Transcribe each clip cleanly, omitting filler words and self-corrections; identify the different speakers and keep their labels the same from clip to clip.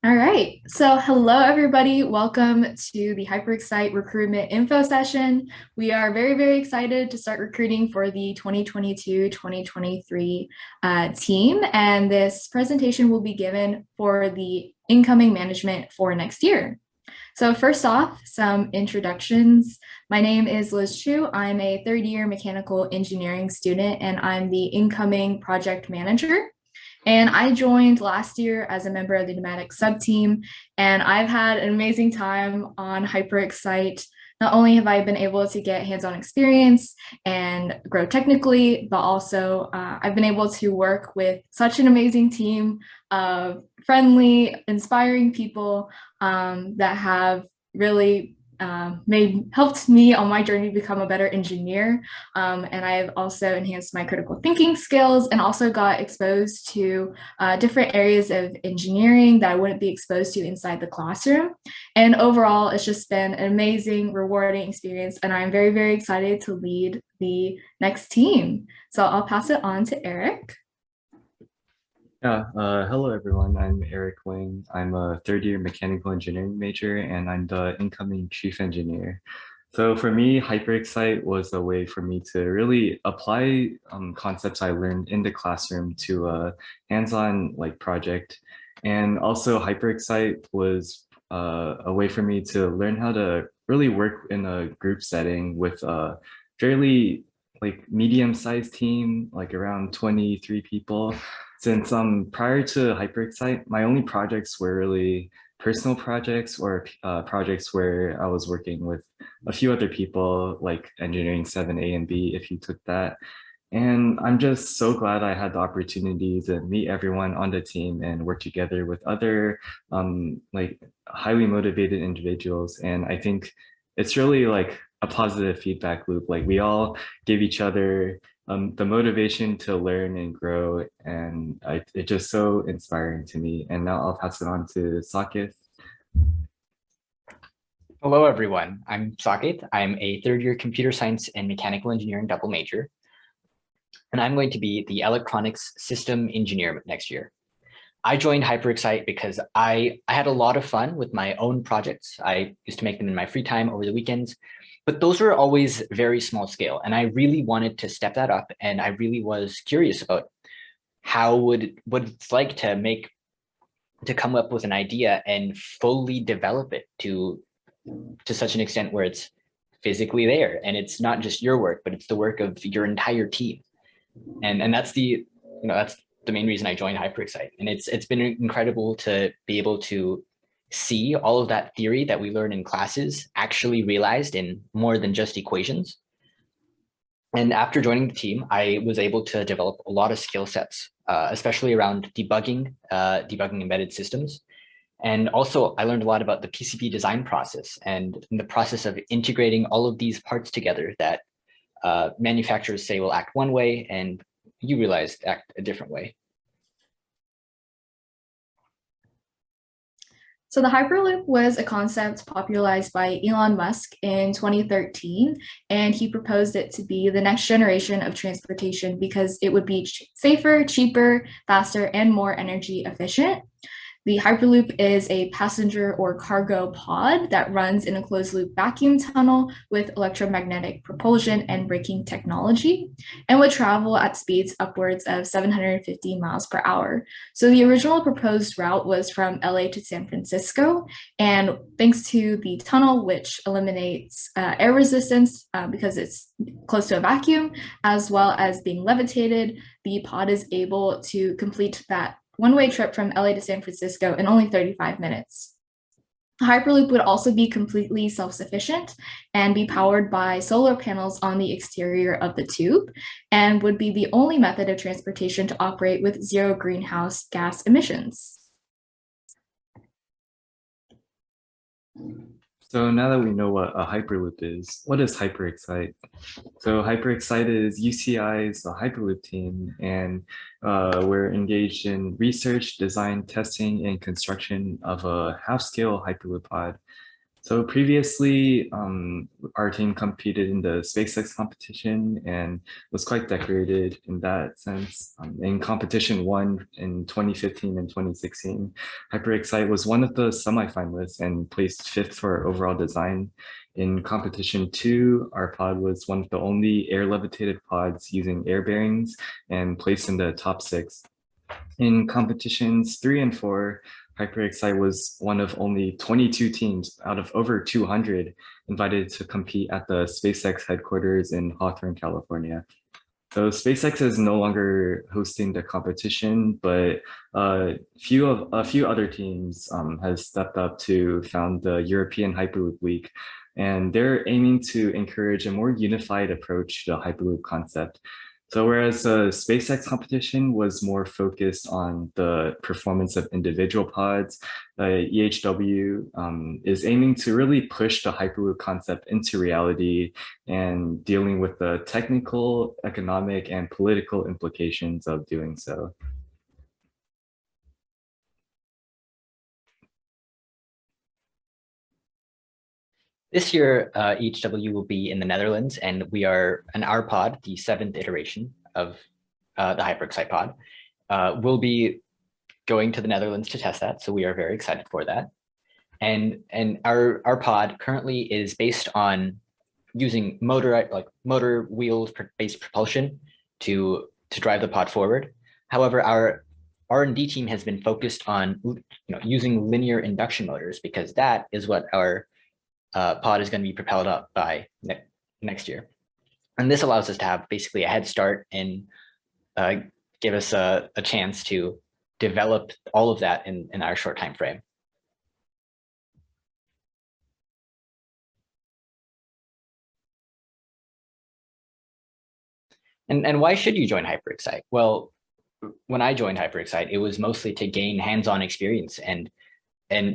Speaker 1: All right. So, hello, everybody. Welcome to the HyperXite recruitment info session. We are very, very excited to start recruiting for the 2022-2023 team. And this presentation will be given for the incoming management for next year. So first off, some introductions. My name is Liz Chu. I'm a third year mechanical engineering student, and I'm the incoming project manager. And I joined last year as a member of the pneumatic sub team, and I've had an amazing time on HyperXite. Not only have I been able to get hands-on experience and grow technically, but also I've been able to work with such an amazing team of friendly, inspiring people that have really helped me on my journey to become a better engineer. And I've also enhanced my critical thinking skills and also got exposed to different areas of engineering that I wouldn't be exposed to inside the classroom. And overall, it's just been an amazing, rewarding experience. And I'm very, very excited to lead the next team. So I'll pass it on to Eric.
Speaker 2: Hello everyone. I'm Eric Wing. I'm a third year mechanical engineering major and I'm the incoming chief engineer. So for me, HyperXite was a way for me to really apply concepts I learned in the classroom to a hands-on project. And also HyperXite was a way for me to learn how to really work in a group setting with a fairly medium-sized team, like around 23 people. Since prior to HyperXite, my only projects were really personal projects or projects where I was working with a few other people, like Engineering 7A and B, if you took that. And I'm just so glad I had the opportunity to meet everyone on the team and work together with other highly motivated individuals. And I think it's really like a positive feedback loop. Like we all give each other the motivation to learn and grow. And it's just so inspiring to me. And now I'll pass it on to Sakith.
Speaker 3: Hello, everyone. I'm Sakith. I'm a third year computer science and mechanical engineering double major. And I'm going to be the electronics system engineer next year. I joined HyperXite because I had a lot of fun with my own projects. I used to make them in my free time over the weekends, but those were always very small scale. And I really wanted to step that up. And I really was curious about what it's like to come up with an idea and fully develop it to such an extent where it's physically there. And it's not just your work, but it's the work of your entire team. And that's that's the main reason I joined HyperXite. And it's been incredible to be able to see all of that theory that we learn in classes actually realized in more than just equations. And after joining the team, I was able to develop a lot of skill sets, especially around debugging embedded systems. And also, I learned a lot about the PCB design process and in the process of integrating all of these parts together that manufacturers say will act one way and you realize act a different way.
Speaker 1: So the Hyperloop was a concept popularized by Elon Musk in 2013, and he proposed it to be the next generation of transportation because it would be safer, cheaper, faster, and more energy efficient. The Hyperloop is a passenger or cargo pod that runs in a closed loop vacuum tunnel with electromagnetic propulsion and braking technology and would travel at speeds upwards of 750 miles per hour. So the original proposed route was from LA to San Francisco. And thanks to the tunnel, which eliminates air resistance because it's close to a vacuum, as well as being levitated, the pod is able to complete that one-way trip from LA to San Francisco in only 35 minutes. Hyperloop would also be completely self-sufficient and be powered by solar panels on the exterior of the tube and would be the only method of transportation to operate with zero greenhouse gas emissions.
Speaker 2: So now that we know what a Hyperloop is, what is HyperXite? So HyperXite is UCI's Hyperloop team, and we're engaged in research, design, testing, and construction of a half-scale Hyperloop pod. So previously, our team competed in the SpaceX competition and was quite decorated in that sense. In competition one in 2015 and 2016, HyperXite was one of the semifinalists and placed fifth for overall design. In competition two, our pod was one of the only air levitated pods using air bearings and placed in the top six. In competitions three and four, HyperXite was one of only 22 teams out of over 200 invited to compete at the SpaceX headquarters in Hawthorne, California. So SpaceX is no longer hosting the competition, but a few other teams has stepped up to found the European Hyperloop Week, and they're aiming to encourage a more unified approach to the Hyperloop concept. So whereas the SpaceX competition was more focused on the performance of individual pods, EHW is aiming to really push the Hyperloop concept into reality and dealing with the technical, economic, and political implications of doing so.
Speaker 3: This year, EHW will be in the Netherlands, and we are in our pod, the seventh iteration of the HyperXite pod, will be going to the Netherlands to test that. So we are very excited for that. And our pod currently is based on using motor wheels based propulsion to drive the pod forward. However, our R&D team has been focused on using linear induction motors, because that is what our pod is going to be propelled up by next year. And this allows us to have basically a head start and give us a chance to develop all of that in our short time frame. And why should you join HyperXite? Well, when I joined HyperXite, it was mostly to gain hands-on experience and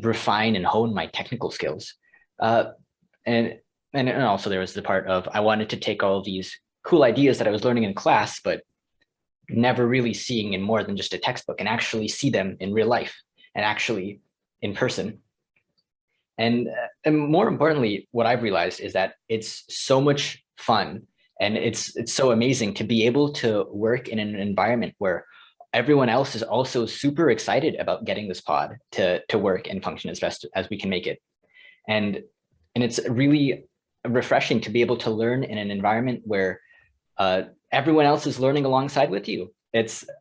Speaker 3: refine and hone my technical skills. And also there was the part of I wanted to take all these cool ideas that I was learning in class, but never really seeing in more than just a textbook, and actually see them in real life and actually in person. And more importantly, what I've realized is that it's so much fun, and it's so amazing to be able to work in an environment where everyone else is also super excited about getting this pod to work and function as best as we can make it. And it's really refreshing to be able to learn in an environment where everyone else is learning alongside with you.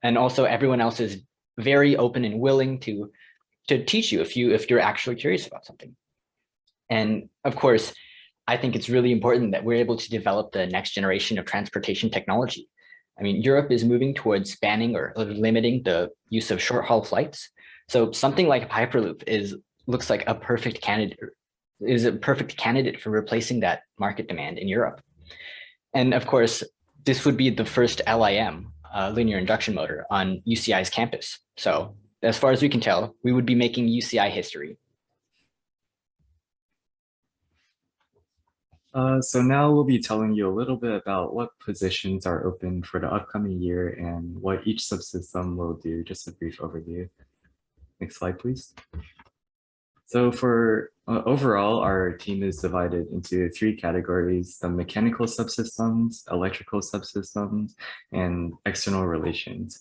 Speaker 3: And also everyone else is very open and willing to teach you if you're actually curious about something. And of course, I think it's really important that we're able to develop the next generation of transportation technology. I mean, Europe is moving towards banning or limiting the use of short haul flights. So something like Hyperloop looks like a perfect candidate for replacing that market demand in Europe. And of course, this would be the first LIM, linear induction motor, on UCI's campus. So as far as we can tell, we would be making UCI history.
Speaker 2: So now we'll be telling you a little bit about what positions are open for the upcoming year and what each subsystem will do. Just a brief overview. Next slide, please. So for overall, our team is divided into three categories: the mechanical subsystems, electrical subsystems, and external relations.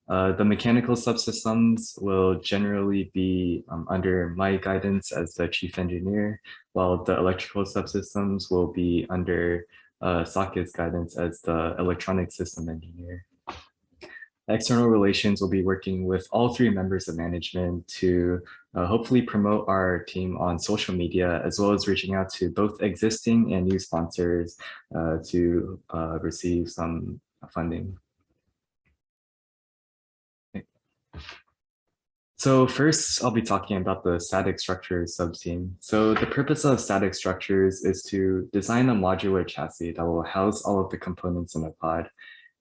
Speaker 2: The mechanical subsystems will generally be under my guidance as the chief engineer, while the electrical subsystems will be under Sakit's guidance as the electronic system engineer. External relations will be working with all three members of management to hopefully promote our team on social media, as well as reaching out to both existing and new sponsors to receive some funding. So first, I'll be talking about the static structures subteam. So the purpose of static structures is to design a modular chassis that will house all of the components in a pod.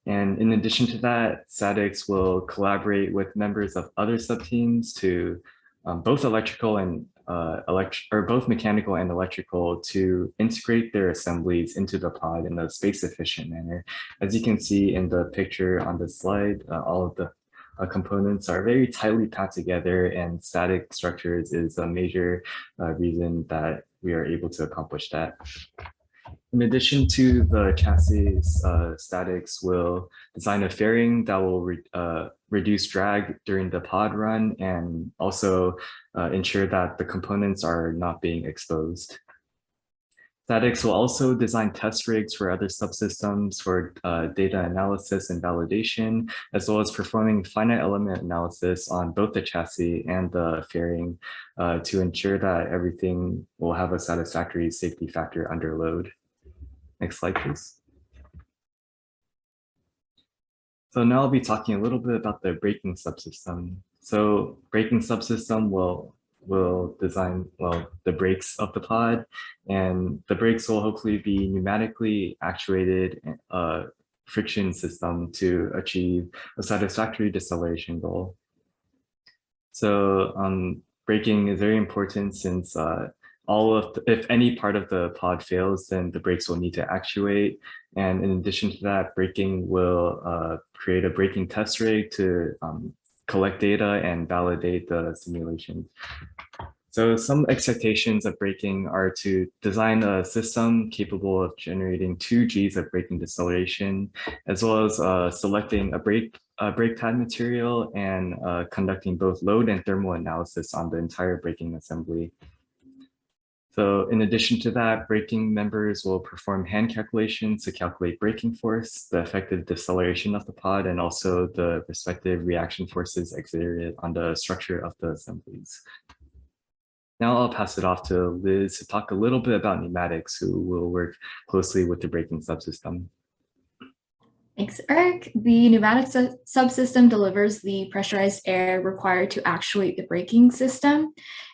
Speaker 2: And in addition to that, statics will collaborate with members of other subteams to both electrical and both mechanical and electrical to integrate their assemblies into the pod in a space efficient manner. As you can see in the picture on the slide, all components are very tightly packed together, and static structures is a major reason that we are able to accomplish that. In addition to the chassis, statics will design a fairing that will reduce drag during the pod run and also ensure that the components are not being exposed. Statics will also design test rigs for other subsystems for data analysis and validation, as well as performing finite element analysis on both the chassis and the fairing to ensure that everything will have a satisfactory safety factor under load. Next slide, please. So now I'll be talking a little bit about the braking subsystem. So braking subsystem will design, well, the brakes of the pod, and the brakes will hopefully be pneumatically actuated friction system to achieve a satisfactory deceleration goal. So braking is very important since if any part of the pod fails, then the brakes will need to actuate. And in addition to that, braking will create a braking test rig to collect data and validate the simulation. So some expectations of braking are to design a system capable of generating 2 Gs of braking deceleration, as well as selecting a brake pad material and conducting both load and thermal analysis on the entire braking assembly. So in addition to that, braking members will perform hand calculations to calculate braking force, the effective deceleration of the pod, and also the respective reaction forces exerted on the structure of the assemblies. Now I'll pass it off to Liz to talk a little bit about pneumatics, who will work closely with the braking subsystem.
Speaker 1: Thanks, Eric. The pneumatic subsystem delivers the pressurized air required to actuate the braking system.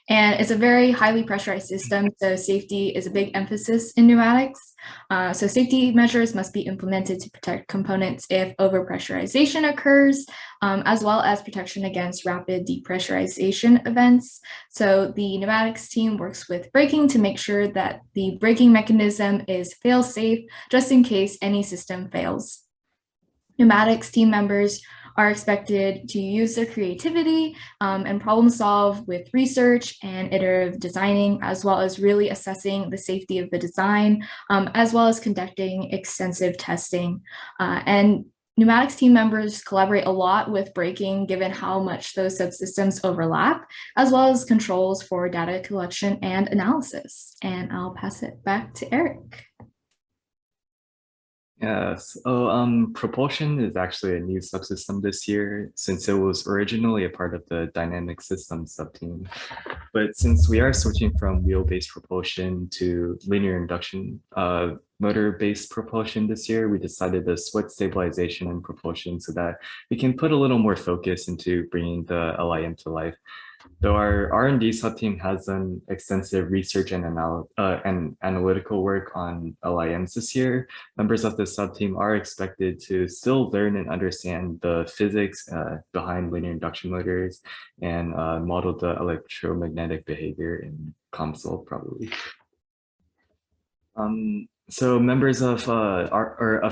Speaker 1: And it's a very highly pressurized system, so safety is a big emphasis in pneumatics. So safety measures must be implemented to protect components if overpressurization occurs, as well as protection against rapid depressurization events. So the pneumatics team works with braking to make sure that the braking mechanism is fail-safe, just in case any system fails. Pneumatics team members are expected to use their creativity and problem solve with research and iterative designing, as well as really assessing the safety of the design, as well as conducting extensive testing. And pneumatics team members collaborate a lot with braking, given how much those subsystems overlap, as well as controls for data collection and analysis. And I'll pass it back to Eric.
Speaker 2: Yes. Propulsion is actually a new subsystem this year, since it was originally a part of the dynamic systems subteam. But since we are switching from wheel-based propulsion to linear induction motor-based propulsion this year, we decided to split stabilization and propulsion so that we can put a little more focus into bringing the LIM to life. Though our R&D subteam has done extensive research and analytical work on LIMs this year, members of the subteam are expected to still learn and understand the physics behind linear induction motors and model the electromagnetic behavior in COMSOL probably. So members of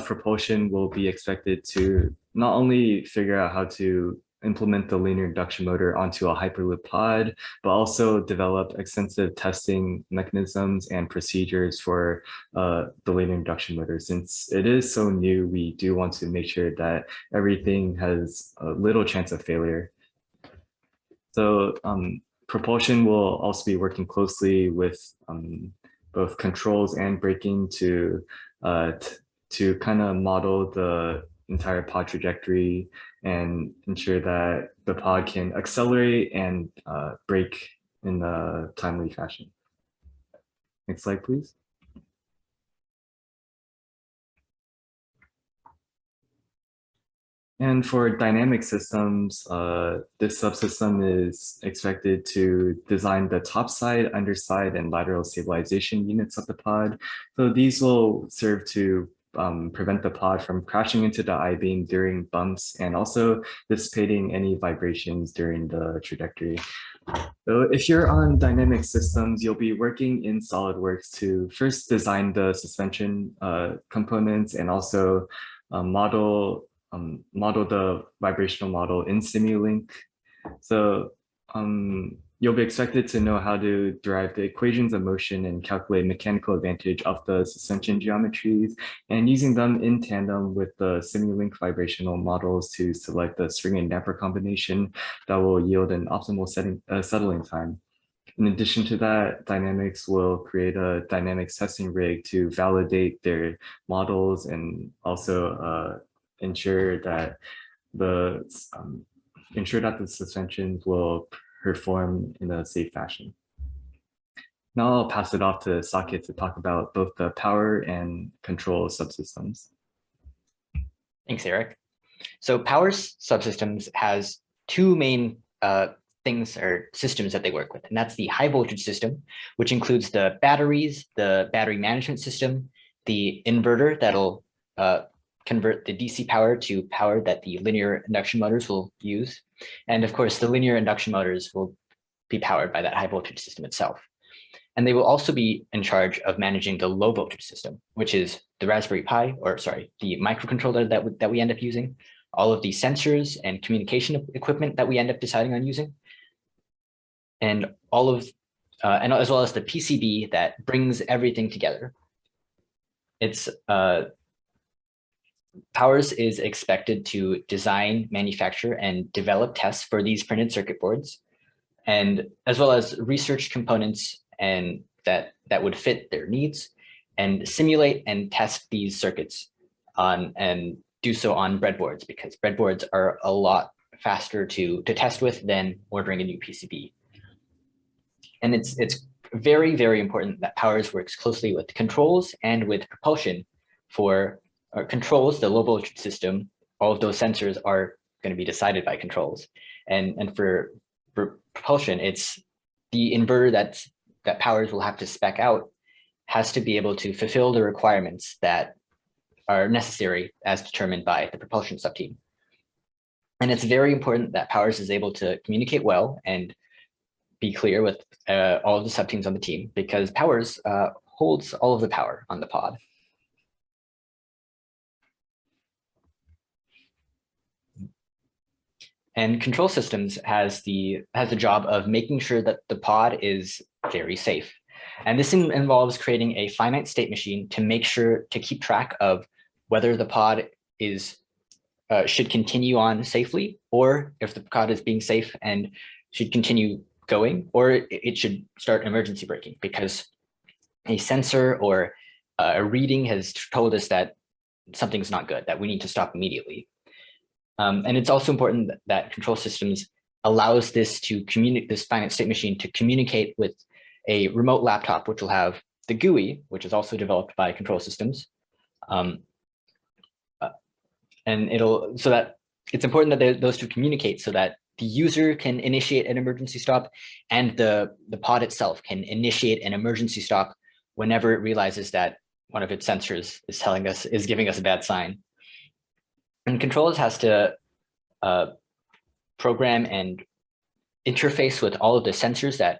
Speaker 2: propulsion will be expected to not only figure out how to implement the linear induction motor onto a Hyperloop pod, but also develop extensive testing mechanisms and procedures for the linear induction motor. Since it is so new, we do want to make sure that everything has a little chance of failure. So propulsion will also be working closely with both controls and braking to kind of model the entire pod trajectory and ensure that the pod can accelerate and brake in a timely fashion. Next slide, please. And for dynamic systems, this subsystem is expected to design the top side, underside, and lateral stabilization units of the pod. So these will serve to prevent the pod from crashing into the I-beam during bumps and also dissipating any vibrations during the trajectory. So if you're on dynamic systems, you'll be working in SolidWorks to first design the suspension components and also model model the vibrational model in Simulink. So you'll be expected to know how to derive the equations of motion and calculate mechanical advantage of the suspension geometries, and using them in tandem with the Simulink vibrational models to select the string and damper combination that will yield an optimal settling time. In addition to that, Dynamics will create a dynamics testing rig to validate their models and also ensure that the suspensions will perform in a safe fashion. Now I'll pass it off to Saket to talk about both the power and control subsystems.
Speaker 3: Thanks, Eric. So power subsystems has two main things or systems that they work with, and that's the high voltage system, which includes the batteries, the battery management system, the inverter that'll convert the DC power to power that the linear induction motors will use. And of course, the linear induction motors will be powered by that high voltage system itself. And they will also be in charge of managing the low voltage system, which is the Raspberry Pi, or sorry, the microcontroller that we end up using, all of the sensors and communication equipment that we end up deciding on using, and all of, and as well as the PCB that brings everything together. It's Powers is expected to design, manufacture, and develop tests for these printed circuit boards, and as well as research components and that would fit their needs, and simulate and test these circuits on and do so on breadboards, because breadboards are a lot faster to test with than ordering a new PCB. And it's very, very important that Powers works closely with controls and with propulsion. For controls, the low voltage system, all of those sensors are going to be decided by controls. And for propulsion, it's the inverter that Powers will have to spec out has to be able to fulfill the requirements that are necessary as determined by the propulsion subteam. And it's very important that Powers is able to communicate well and be clear with all of the subteams on the team, because Powers holds all of the power on the pod. And control systems has the job of making sure that the pod is very safe. And this involves creating a finite state machine to make sure to keep track of whether the pod is should continue on safely, or if the pod is being safe and should continue going, or it should start emergency braking because a sensor or a reading has told us that something's not good, that we need to stop immediately. And it's also important that control systems allows this to communicate, this finite state machine to communicate with a remote laptop, which will have the GUI, which is also developed by control systems. And so that it's important that those two communicate so that the user can initiate an emergency stop and the pod itself can initiate an emergency stop whenever it realizes that one of its sensors is giving us a bad sign. And controls has to program and interface with all of the sensors that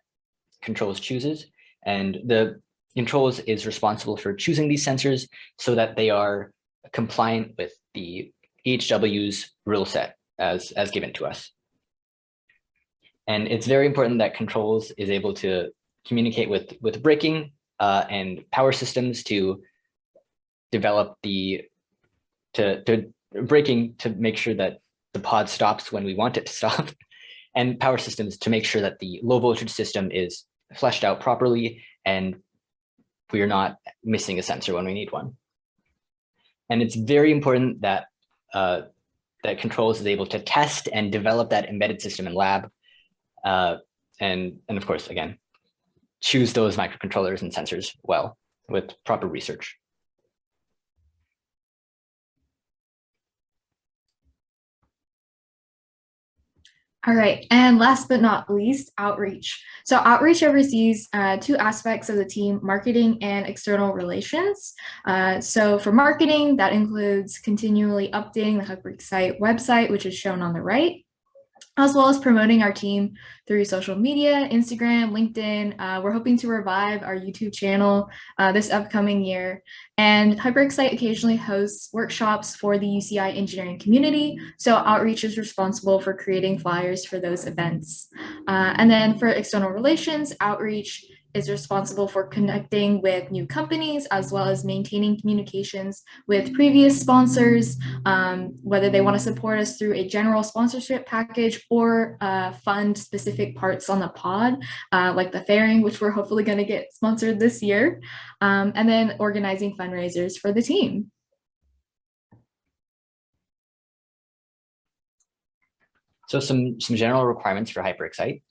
Speaker 3: controls chooses. And the controls is responsible for choosing these sensors so that they are compliant with the EHW's rule set as given to us. And it's very important that controls is able to communicate with braking and power systems to develop braking to make sure that the pod stops when we want it to stop, and power systems to make sure that the low voltage system is fleshed out properly and we are not missing a sensor when we need one. And it's very important that that controls is able to test and develop that embedded system in lab, and of course, again, choose those microcontrollers and sensors well with proper research.
Speaker 1: All right, and last but not least, outreach. So outreach oversees two aspects of the team, marketing and external relations. So for marketing, that includes continually updating the HyperXite website, which is shown on the right. as well as promoting our team through social media, Instagram, LinkedIn. We're hoping to revive our YouTube channel this upcoming year. And HyperXite occasionally hosts workshops for the UCI engineering community. So outreach is responsible for creating flyers for those events. And then for external relations, outreach is responsible for connecting with new companies as well as maintaining communications with previous sponsors, whether they want to support us through a general sponsorship package or fund specific parts on the pod, like the fairing, which we're hopefully going to get sponsored this year, and then organizing fundraisers for the team.
Speaker 3: So some general requirements for HyperXite.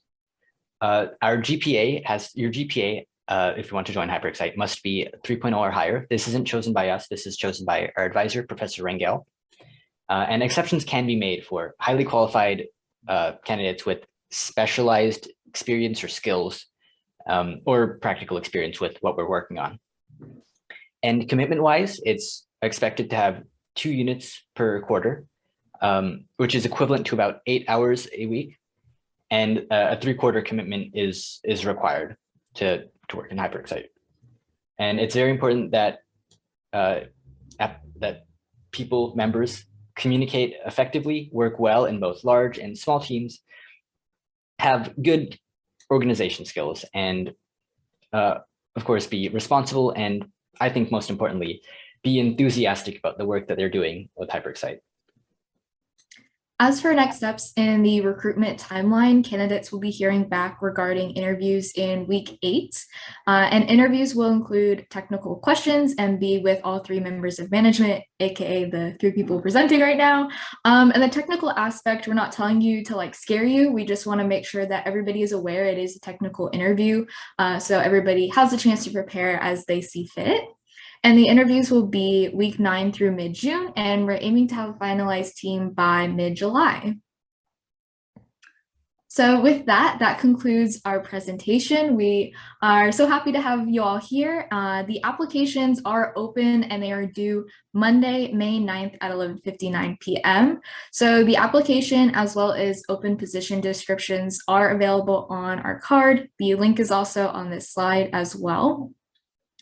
Speaker 3: Your GPA, if you want to join HyperXite, must be 3.0 or higher. This isn't chosen by us. This is chosen by our advisor, Professor Rangel. And exceptions can be made for highly qualified candidates with specialized experience or skills, or practical experience with what we're working on. And commitment-wise, it's expected to have 2 units per quarter, which is equivalent to about 8 hours a week. And a 3/4 commitment is required to work in HyperXite. And it's very important that that members communicate effectively, work well in both large and small teams, have good organization skills, and of course be responsible, and I think most importantly, be enthusiastic about the work that they're doing with HyperXite.
Speaker 1: As for next steps in the recruitment timeline, candidates will be hearing back regarding interviews in week 8. And interviews will include technical questions and be with all 3 members of management, aka the 3 people presenting right now. And the technical aspect, we're not telling you to like scare you. We just want to make sure that everybody is aware it is a technical interview. So everybody has a chance to prepare as they see fit. And the interviews will be week 9 through mid-June, and we're aiming to have a finalized team by mid-July. So with that, that concludes our presentation. We are so happy to have you all here. The applications are open and they are due Monday, May 9th at 11:59 p.m. So the application as well as open position descriptions are available on our card. The link is also on this slide as well.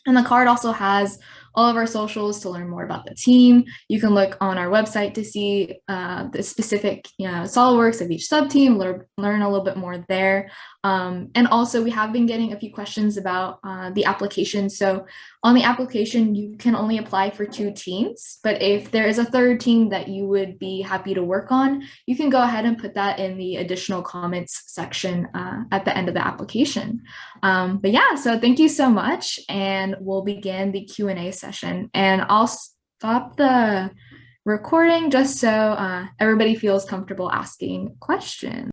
Speaker 1: And the card also has all of our socials to learn more about the team. You can look on our website to see the specific SolidWorks of each sub-team, learn a little bit more there. And also we have been getting a few questions about the application. So on the application, you can only apply for 2 teams, but if there is a 3rd team that you would be happy to work on, you can go ahead and put that in the additional comments section at the end of the application. But yeah, so thank you so much, and we'll begin the Q&A session. And I'll stop the recording just so everybody feels comfortable asking questions.